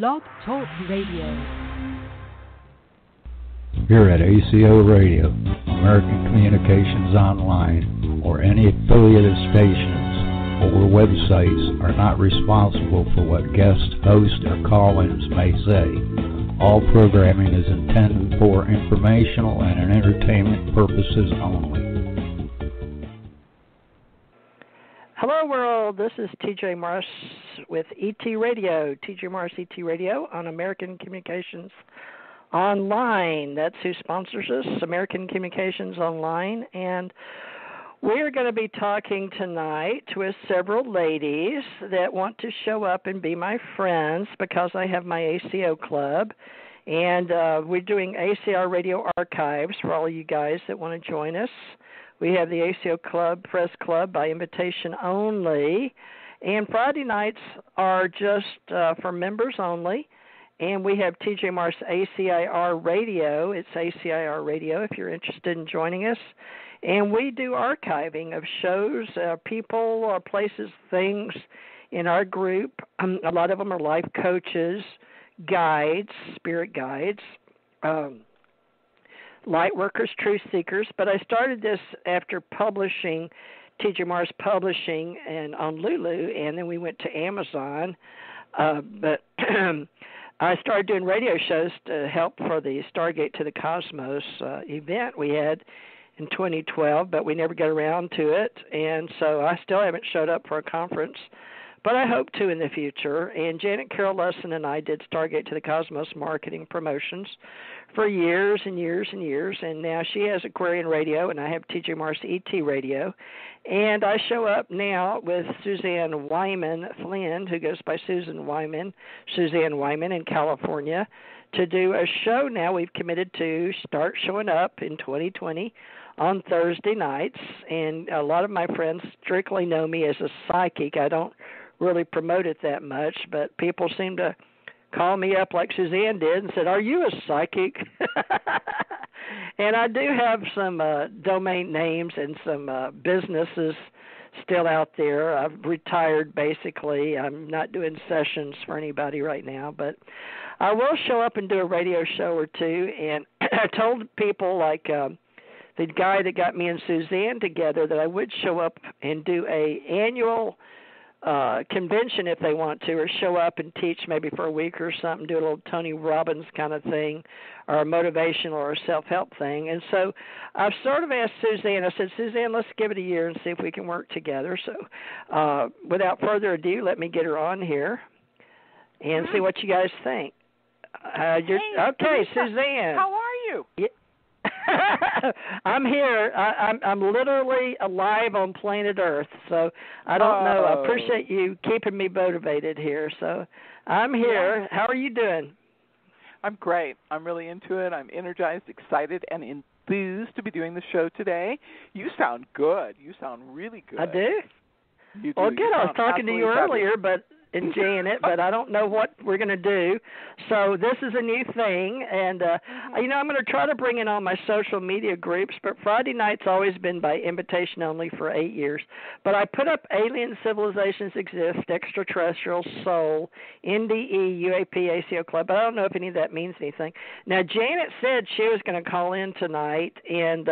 Blog Talk Radio. Here at ACO Radio, American Communications Online, or any affiliated stations or websites are not responsible for what guest hosts or call-ins may say. All programming is intended for informational and entertainment purposes only. Hello, world. This is TJ Morris with ET Radio, TJ Morris ET Radio on American Communications Online. That's who sponsors us, American Communications Online. And we're going to be talking tonight with several ladies that want to show up and be my friends because I have my ACO club. And we're doing ACR Radio Archives for all you guys that want to join us. We have the ACO Club, Press Club, by invitation only. And Friday nights are just for members only. And we have TJ Morris ACIR Radio. It's ACIR Radio if you're interested in joining us. And we do archiving of shows, people, places, things in our group. A lot of them are life coaches, guides, spirit guides, light workers, truth seekers. But I started this after publishing, TJ Morris Publishing, and on Lulu, and then we went to Amazon. But I started doing radio shows to help for the Stargate to the Cosmos event we had in 2012, but we never got around to it, and so I still haven't showed up for a conference, but I hope to in the future. And Janet Carroll Lessin and I did Stargate to the Cosmos marketing promotions for years and years and years, and now she has Aquarian Radio, and I have TJ Morris ET Radio, and I show up now with Suzanne Wyman-Flynn, who goes by Suzanne Wyman in California, to do a show now. We've committed to start showing up in 2020 on Thursday nights, and a lot of my friends strictly know me as a psychic. I don't really promote it that much, but people seem to call me up like Suzanne did and said, "Are you a psychic?" And I do have some domain names and some businesses still out there. I've retired, basically. I'm not doing sessions for anybody right now, but I will show up and do a radio show or two. And I told people, like the guy that got me and Suzanne together, that I would show up and do a annual convention if they want to, or show up and teach maybe for a week or something, do a little Tony Robbins kind of thing, or a motivational or a self-help thing. And so I've sort of asked Suzanne, I said, "Suzanne, let's give it a year and see if we can work together." So without further ado, let me get her on here and see what you guys think. Okay, Suzanne. How are you? Yeah. I'm here. I'm literally alive on planet Earth, so I don't know. I appreciate you keeping me motivated here. So I'm here. Yeah. How are you doing? I'm great. I'm really into it. I'm energized, excited, and enthused to be doing the show today. You sound good. You sound really good. I do? You do. Well, good. I was talking to you earlier, but enjoying it, but I don't know what we're going to do. So this is a new thing, and I'm going to try to bring in all my social media groups, but Friday night's always been by invitation only for 8 years. But I put up Alien Civilizations Exist, Extraterrestrials, Soul, NDE, UAP, ACO Club, but I don't know if any of that means anything. Now, Janet said she was going to call in tonight, and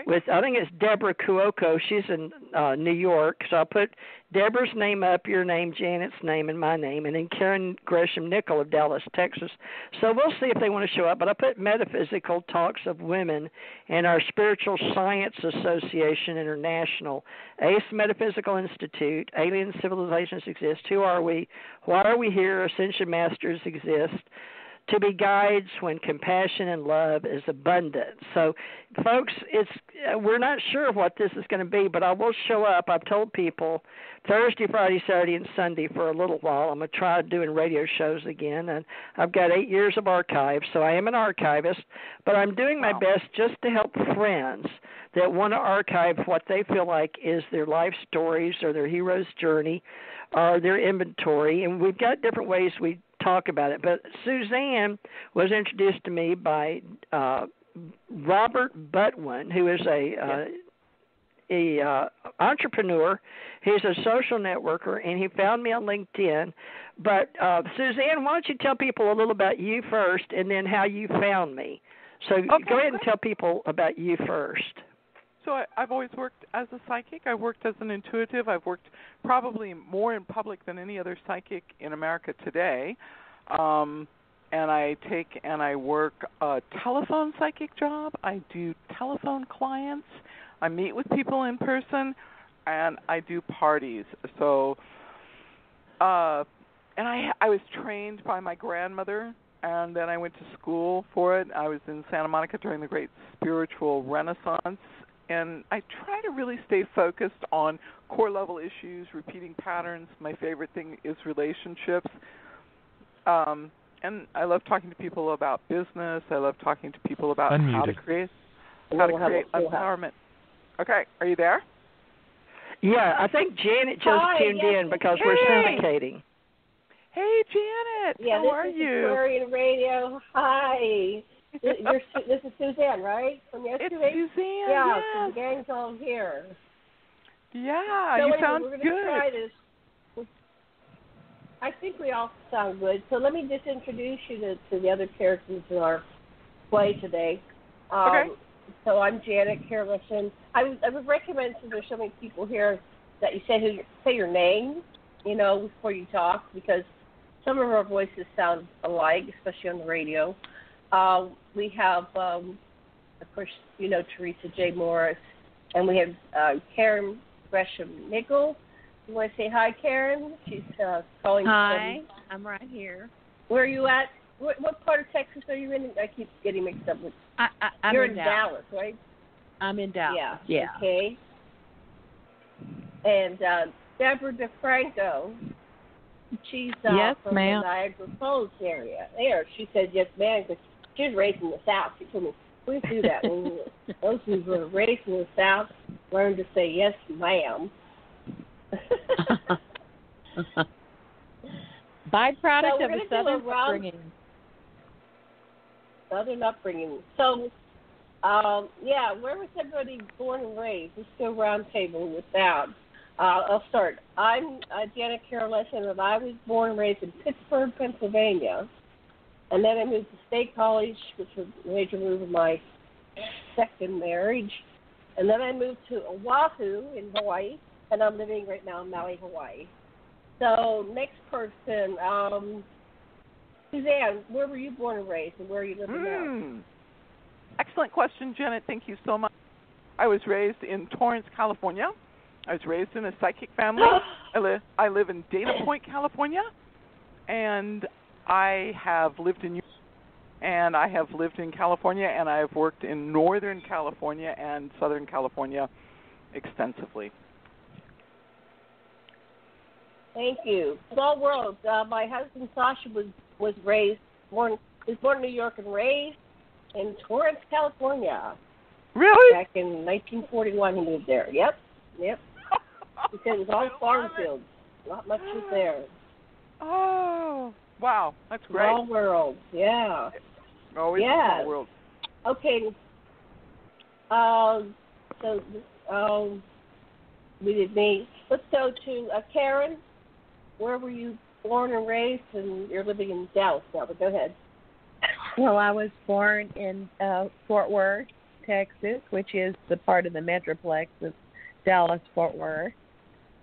with, I think it's Debra Cuoco. She's in New York, so I put Debra's name up, your name, Janet's name, and my name, and then Karen Gresham Nickell of Dallas, Texas. So we'll see if they want to show up. But I put Metaphysical Talks of Women and our Spiritual Science Association International, ACE Metaphysical Institute, Alien Civilizations Exist, Who Are We, Why Are We Here, Ascension Masters Exist, to be guides when compassion and love is abundant. So, folks, we're not sure what this is going to be, but I will show up. I've told people Thursday, Friday, Saturday, and Sunday for a little while. I'm going to try doing radio shows again, and I've got 8 years of archives, so I am an archivist, but I'm doing my best just to help friends that want to archive what they feel like is their life stories or their hero's journey or their inventory, and we've got different ways we talk about it. But Suzanne was introduced to me by Robert Butwin, who is entrepreneur. He's a social networker, and he found me on LinkedIn. But Suzanne, why don't you tell people a little about you first, and then how you found me? So go ahead and tell people about you first. So I've always worked as a psychic. I worked as an intuitive. I've worked probably more in public than any other psychic in America today. And I work a telephone psychic job. I do telephone clients. I meet with people in person, and I do parties. So, and I was trained by my grandmother, and then I went to school for it. I was in Santa Monica during the Great Spiritual Renaissance. And I try to really stay focused on core level issues, repeating patterns. My favorite thing is relationships. And I love talking to people about business. I love talking to people about how to create empowerment. Okay, are you there? Yeah, I think Janet just tuned in because we're syndicating. Hey, Janet. How are you? This is Aquarian Radio. Hi. This is Suzanne, right? From yesterday? It's Suzanne, yeah. Yes. So the gang's all here. Yeah, so you anyway, sound we're going good. to try this. I think we all sound good. So let me just introduce you to the other characters in our play today. Okay. So I'm Janet Lessin. I would recommend, since there's so many people here, that you say your name, before you talk, because some of our voices sound alike, especially on the radio. We have, of course, Theresa J. Morris, and we have Karen Gresham Nickell. You want to say hi, Karen? She's calling. Hi, I'm right here. Where are you at? What part of Texas are you in? I keep getting mixed up with. You're in Dallas, right? I'm in Dallas. Yeah. Okay. And Debra DeFranco. She's yes, from ma'am. the Niagara Falls area. There, she said yes, ma'am, because she was raised in the South. She told me, we do that. Those who were raised in the South learn to say yes, ma'am. Byproduct of a Southern upbringing. Southern upbringing. So, where was everybody born and raised? Let's go round table with that. I'll start. I'm Janet Lessin, and I was born and raised in Pittsburgh, Pennsylvania. And then I moved to State College, which was a major move of my second marriage. And then I moved to Oahu in Hawaii, and I'm living right now in Maui, Hawaii. So next person, Suzanne, where were you born and raised, and where are you living now? Excellent question, Janet. Thank you so much. I was raised in Torrance, California. I was raised in a psychic family. I live in Dana Point, California, and I have lived in California, and I have worked in Northern California and Southern California extensively. Thank you. Small world. My husband Sasha was born in New York and raised in Torrance, California. Really? Back in 1941, he moved there. Yep. Because it was all farm fields. Not much was there. Oh, wow. That's great. Small world. Yeah. Always a small world. Okay. We did me. Let's go to Karen. Where were you born and raised? And you're living in Dallas now, but go ahead. Well, I was born in Fort Worth, Texas, which is the part of the Metroplex of Dallas-Fort Worth.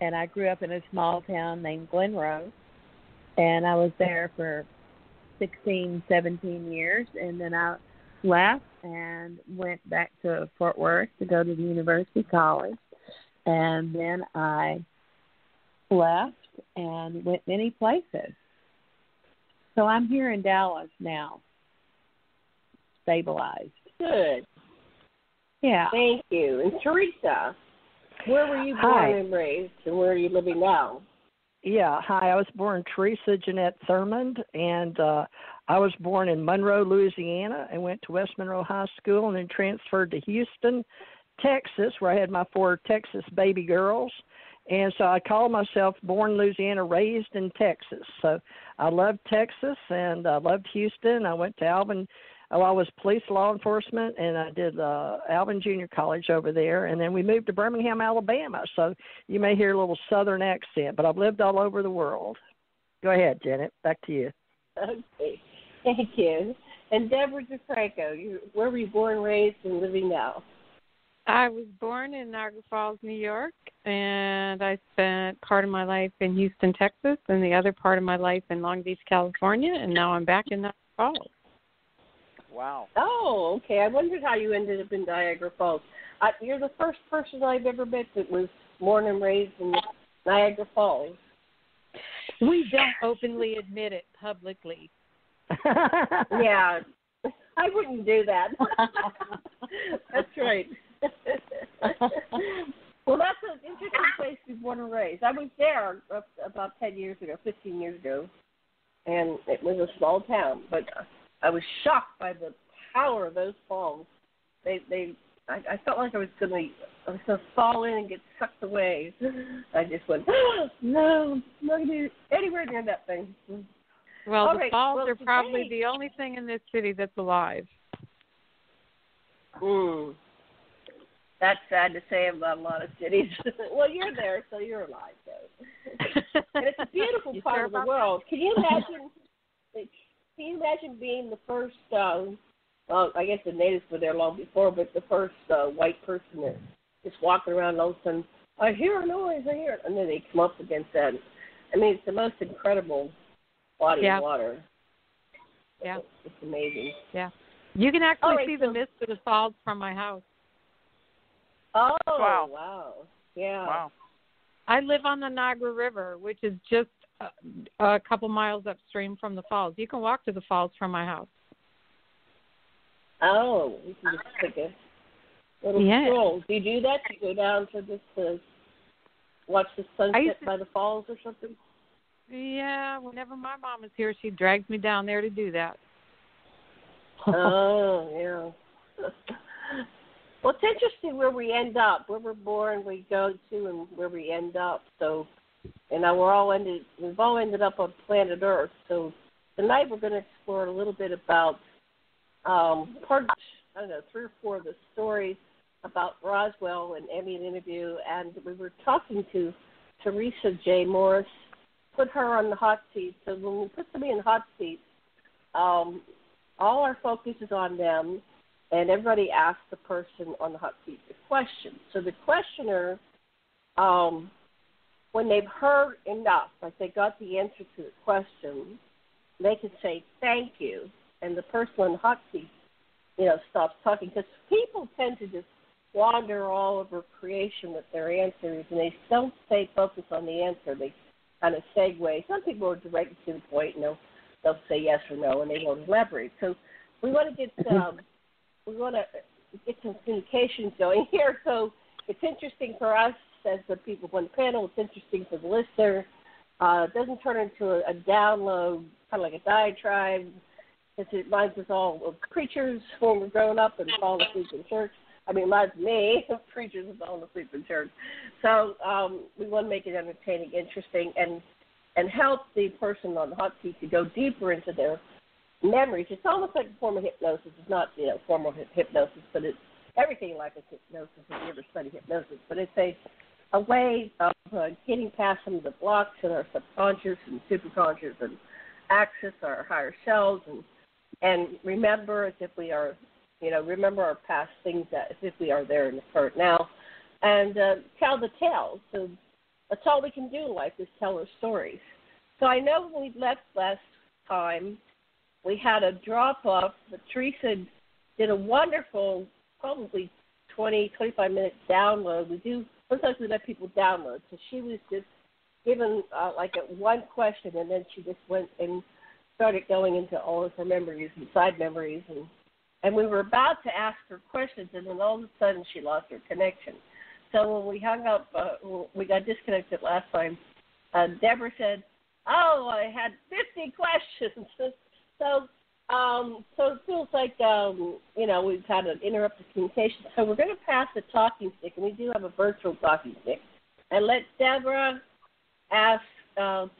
And I grew up in a small town named Glen Rose. And I was there for 16, 17 years. And then I left and went back to Fort Worth to go to the University College. And then I left and went many places. So I'm here in Dallas now, stabilized. Good. Yeah. Thank you. And Theresa, where were you born and raised, and where are you living now? Yeah, hi. I was born Theresa Jeanette Thurmond, and I was born in Monroe, Louisiana, and went to West Monroe High School and then transferred to Houston, Texas, where I had my 4 Texas baby girls. And so I call myself born in Louisiana, raised in Texas. So I loved Texas, and I loved Houston. I went to Alvin I was police law enforcement, and I did Alvin Junior College over there, and then we moved to Birmingham, Alabama. So you may hear a little Southern accent, but I've lived all over the world. Go ahead, Janet. Back to you. Okay. Thank you. And Debra DeFranco, where were you born, raised, and living now? I was born in Niagara Falls, New York, and I spent part of my life in Houston, Texas, and the other part of my life in Long Beach, California, and now I'm back in Niagara Falls. Wow. Oh, okay. I wondered how you ended up in Niagara Falls. You're the first person I've ever met that was born and raised in Niagara Falls. We don't openly admit it publicly. Yeah, I wouldn't do that. That's right. Well, that's an interesting place to be born and raised. I was there about 15 years ago, and it was a small town, but I was shocked by the power of those falls. I felt like I was going to fall in and get sucked away. I just went, no, I'm not going to be anywhere near that thing. Well, All the right. falls are probably the only thing in this city that's alive. That's sad to say about a lot of cities. Well, you're there, so you're alive, though. And it's a beautiful part of the world. Can you imagine being the first, well, I guess the natives were there long before, but the first white person that just walking around and all of a sudden, I hear a noise, I hear it. And then they come up against that. I mean, it's the most incredible body of water. Yeah. It's amazing. Yeah. You can actually see the mist of the falls from my house. Oh, wow. Wow. Yeah. Wow. I live on the Niagara River, which is just a couple miles upstream from the falls. You can walk to the falls from my house. Oh, we can just take a little stroll. Do you do that? Do you go down to just watch the sunset by the falls or something? Yeah, whenever my mom is here, she drags me down there to do that. Oh, yeah. Well, it's interesting where we end up, where we're born, we go to, and where we end up. So, we've all ended up on planet Earth. So tonight we're going to explore a little bit about three or four of the stories about Roswell and Emmy's interview, and we were talking to Theresa J. Morris, put her on the hot seat. So when we put somebody in the hot seat, all our focus is on them, and everybody asks the person on the hot seat the question. So the questioner, when they've heard enough, like they got the answer to the question, they can say thank you, and the person on the hot seat, stops talking, because people tend to just wander all over creation with their answers, and they don't stay focused on the answer. They kind of segue. Some people are direct to the point, and they'll say yes or no, and they won't elaborate. So we want to get some communications going here. So it's interesting for us as the people on the panel. It's interesting for the listener. It doesn't turn into a download, kind of like a diatribe. It reminds us all of preachers when we're growing up and falling asleep in church. I mean, it reminds me of preachers and falling asleep in church. So we want to make it entertaining, interesting, and help the person on the hot seat to go deeper into their memories. It's almost like a form of hypnosis. It's not, formal hypnosis, but it's everything like a hypnosis if you ever study hypnosis. But it's a way of getting past some of the blocks in our subconscious and superconscious and access our higher selves and remember as if we are, remember our past things as if we are there in the current now, and tell the tale. So that's all we can do in life is tell our stories. So I know when we left last time, we had a drop-off. Theresa did a wonderful, probably 20, 25-minute download. Sometimes we let people download. So she was just given one question, and then she just went and started going into all of her memories and side memories. And we were about to ask her questions, and then all of a sudden she lost her connection. So when we hung up, we got disconnected last time, Debra said, oh, I had 50 questions. So it feels like, we've had an interrupted communication. So we're going to pass the talking stick, and we do have a virtual talking stick, and let Debra ask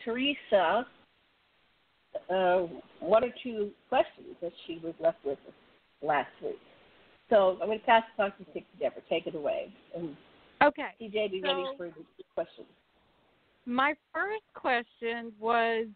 Theresa one or two questions that she was left with last week. So I'm going to pass the talk to Debra. Take it away. And okay. TJ, be ready for the questions. My first question was